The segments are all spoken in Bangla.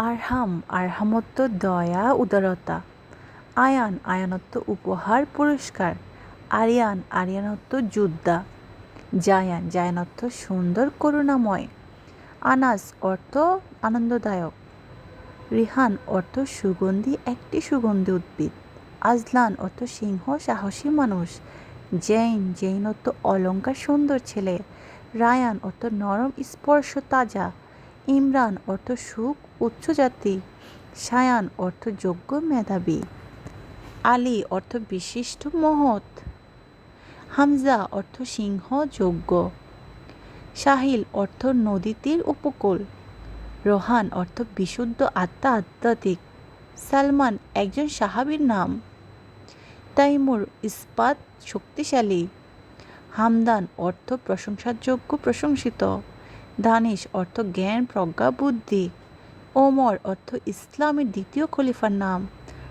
আরহাম আরহামত্ব দয়া উদারতা। আয়ান আয়ানত্ব উপহার পুরস্কার। আরিয়ান আরিয়ানত্ব যোদ্ধা। জায়ান জায়ানত্ব সুন্দর করুণাময়। আনাস অর্থ আনন্দদায়ক। রিহান অর্থ সুগন্ধি একটি সুগন্ধি উদ্ভিদ। আজলান অর্থ সিংহ সাহসী মানুষ। জৈন জৈন অর্থ অলঙ্কার সুন্দর ছেলে। রায়ান অর্থ নরম স্পর্শ তাজা। ইমরান অর্থ সুখ উচ্চ জাতি। সায়ান অর্থ যোগ্য মেধাবী। আলী অর্থ বিশিষ্ট মহৎ। হামজা অর্থ সিংহ যোগ্য। সাহিল অর্থ নদী তীর উপকূল। রোহান অর্থ বিশুদ্ধ আত্মা আধ্যাত্মিক। সালমান একজন সাহাবীর নাম। তাইমুর ইস্পাত শক্তিশালী। হামদান অর্থ প্রশংসার যোগ্য প্রশংসিত। দানিশ অর্থ জ্ঞান প্রজ্ঞা বুদ্ধি। ওমর অর্থ ইসলামের দ্বিতীয় খলিফার নাম।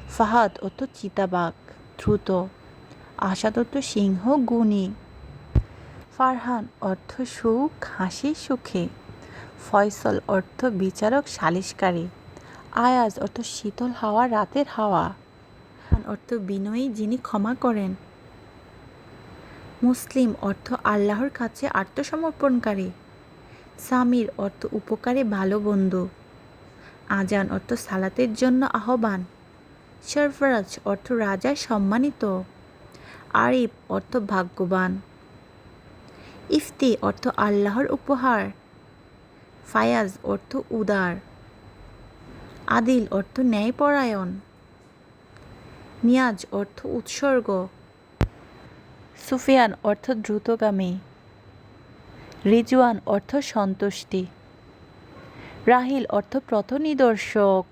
ফাহাদ অর্থ চিতাবাঘ দ্রুত। আসাদ অর্থ সিংহ গুণী। ফারহান অর্থ সুখ হাসি সুখে। ফয়সল অর্থ বিচারক সালিসকারী। আয়াজ অর্থ শীতল হাওয়া রাতের হাওয়া। অর্থ বিনয়ী যিনি ক্ষমা করেন। মুসলিম অর্থ আল্লাহর কাছে আত্মসমর্পণকারী। সামির অর্থ উপকারী ভালো বন্ধু। আজান অর্থ সালাতের জন্য আহ্বান। সরফরাজ অর্থ রাজার সম্মানিত। আরিফ অর্থ ভাগ্যবান। ইফতি অর্থ আল্লাহর উপহার। ফায়াজ অর্থ উদার। আদিল অর্থ ন্যায়পরায়ণ। নিয়াজ অর্থ উৎসর্গ। সুফিয়ান অর্থ দ্রুতগামী। রিজওয়ান অর্থ সন্তুষ্টি। রাহিল অর্থ পথ নিদর্শক।